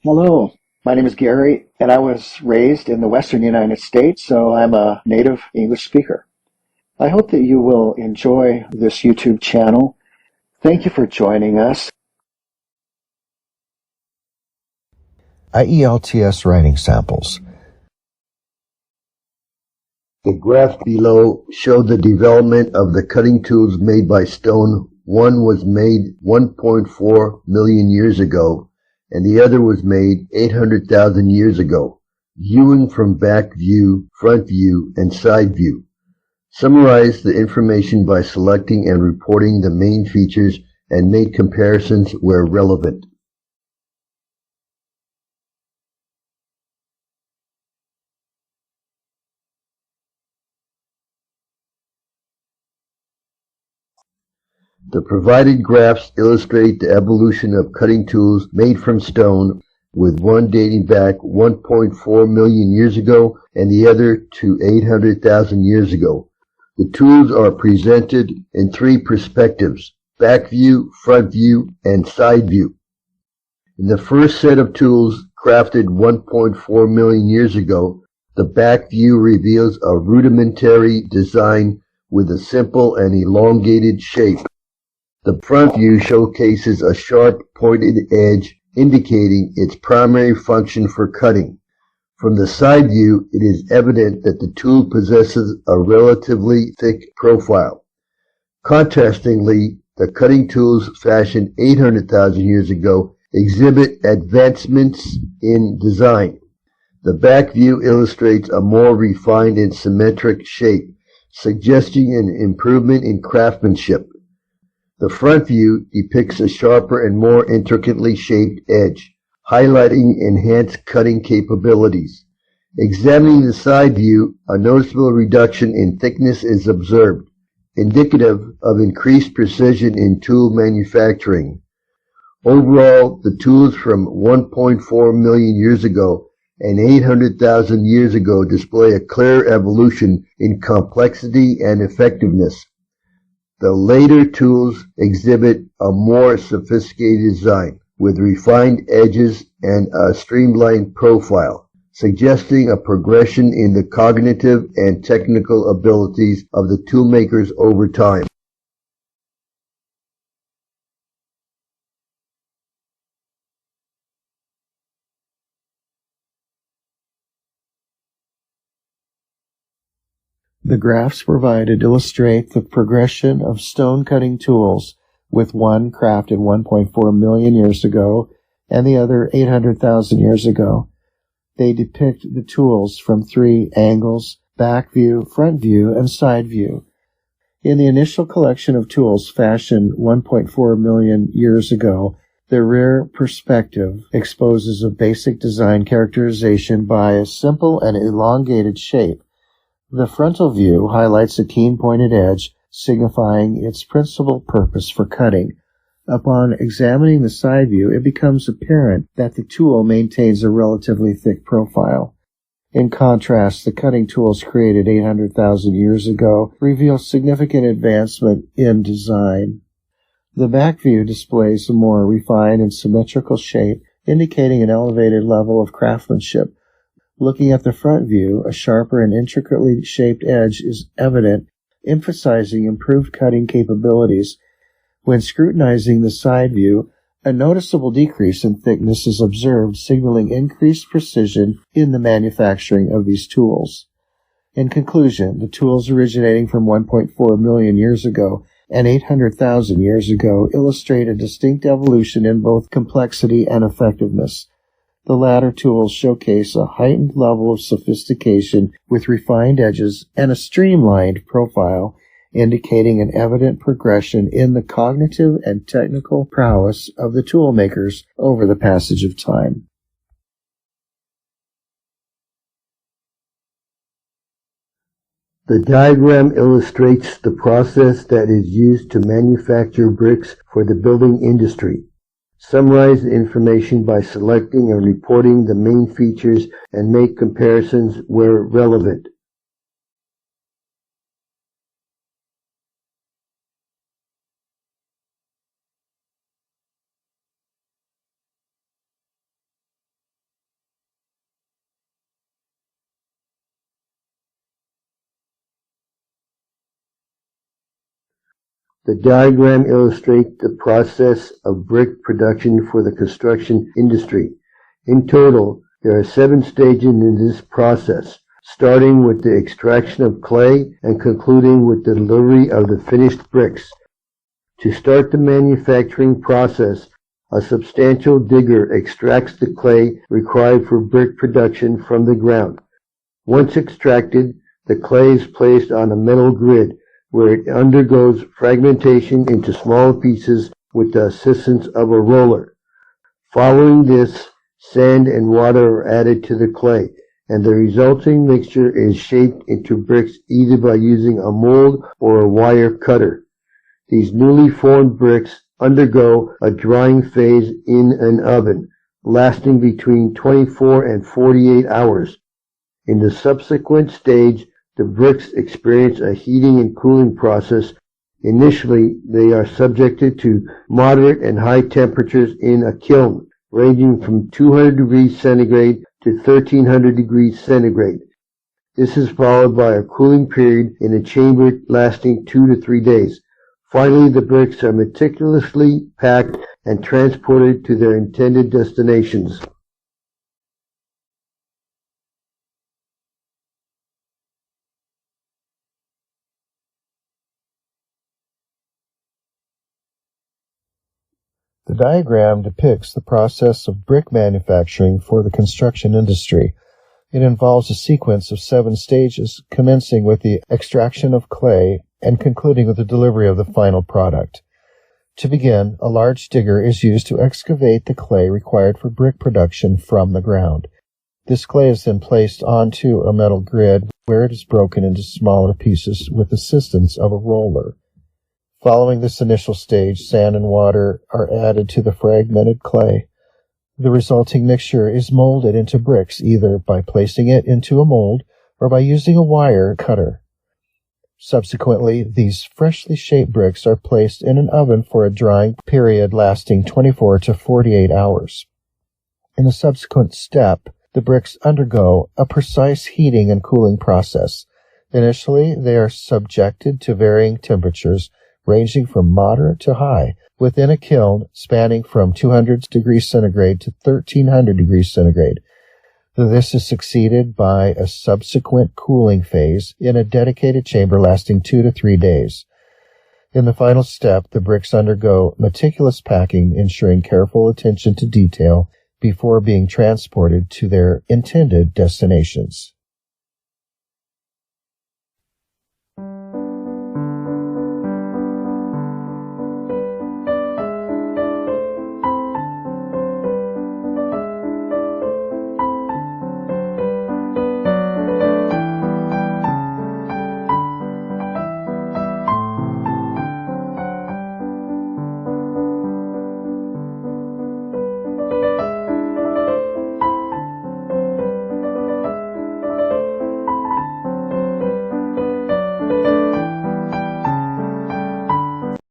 Hello, my name is Gary, and I was raised in the Western United States, so I'm a native English speaker. I hope that you will enjoy this YouTube channel. Thank you for joining us. IELTS writing samples. The graph below show the development of the cutting tools made by stone. One was made 1.4 million years ago, and the other was made 800,000 years ago. Viewing from back view, front view, and side view. Summarize the information by selecting and reporting the main features and make comparisons where relevant. The provided graphs illustrate the evolution of cutting tools made from stone, with one dating back 1.4 million years ago and the other to 800,000 years ago. The tools are presented in three perspectives: back view, front view, and side view. In the first set of tools, crafted 1.4 million years ago, the back view reveals a rudimentary design with a simple and elongated shape. The front view showcases a sharp, pointed edge indicating its primary function for cutting. From the side view, it is evident that the tool possesses a relatively thick profile. Contrastingly, the cutting tools fashioned 800,000 years ago exhibit advancements in design. The back view illustrates a more refined and symmetric shape, suggesting an improvement in craftsmanship. The front view depicts a sharper and more intricately shaped edge, highlighting enhanced cutting capabilities. Examining the side view, a noticeable reduction in thickness is observed, indicative of increased precision in tool manufacturing. Overall, the tools from 1.4 million years ago and 800,000 years ago display a clear evolution in complexity and effectiveness. The later tools exhibit a more sophisticated design, with refined edges and a streamlined profile, suggesting a progression in the cognitive and technical abilities of the toolmakers over time. The graphs provided illustrate the progression of stone cutting tools, with one crafted 1.4 million years ago and the other 800,000 years ago. They depict the tools from three angles: back view, front view, and side view. In the initial collection of tools fashioned 1.4 million years ago, the rear perspective exposes a basic design characterization by a simple and elongated shape. The frontal view highlights a keen pointed edge, signifying its principal purpose for cutting. Upon examining the side view, it becomes apparent that the tool maintains a relatively thick profile. In contrast, the cutting tools created 800,000 years ago reveal significant advancement in design. The back view displays a more refined and symmetrical shape, indicating an elevated level of craftsmanship. Looking at the front view, a sharper and intricately shaped edge is evident, emphasizing improved cutting capabilities. When scrutinizing the side view, a noticeable decrease in thickness is observed, signaling increased precision in the manufacturing of these tools. In conclusion, the tools originating from 1.4 million years ago and 800,000 years ago illustrate a distinct evolution in both complexity and effectiveness. The latter tools showcase a heightened level of sophistication with refined edges and a streamlined profile, indicating an evident progression in the cognitive and technical prowess of the tool makers over the passage of time. The diagram illustrates the process that is used to manufacture bricks for the building industry. Summarize the information by selecting and reporting the main features and make comparisons where relevant. The diagram illustrates the process of brick production for the construction industry. In total, there are 7 stages in this process, starting with the extraction of clay and concluding with the delivery of the finished bricks. To start the manufacturing process, a substantial digger extracts the clay required for brick production from the ground. Once extracted, the clay is placed on a metal grid where it undergoes fragmentation into smaller pieces with the assistance of a roller. Following this, sand and water are added to the clay, and the resulting mixture is shaped into bricks either by using a mold or a wire cutter. These newly formed bricks undergo a drying phase in an oven, lasting between 24 and 48 hours. In the subsequent stage, the bricks experience a heating and cooling process. Initially, they are subjected to moderate and high temperatures in a kiln, ranging from 200 degrees centigrade to 1300 degrees centigrade. This is followed by a cooling period in a chamber lasting 2 to 3 days. Finally, the bricks are meticulously packed and transported to their intended destinations. The diagram depicts the process of brick manufacturing for the construction industry. It involves a sequence of 7 stages, commencing with the extraction of clay and concluding with the delivery of the final product. To begin, a large digger is used to excavate the clay required for brick production from the ground. This clay is then placed onto a metal grid where it is broken into smaller pieces with assistance of a roller. Following this initial stage, sand and water are added to the fragmented clay. The resulting mixture is molded into bricks either by placing it into a mold or by using a wire cutter. Subsequently, these freshly shaped bricks are placed in an oven for a drying period lasting 24 to 48 hours. In the subsequent step, the bricks undergo a precise heating and cooling process. Initially, they are subjected to varying temperatures, ranging from moderate to high, within a kiln spanning from 200 degrees centigrade to 1300 degrees centigrade. This is succeeded by a subsequent cooling phase in a dedicated chamber lasting 2 to 3 days. In the final step, the bricks undergo meticulous packing, ensuring careful attention to detail before being transported to their intended destinations.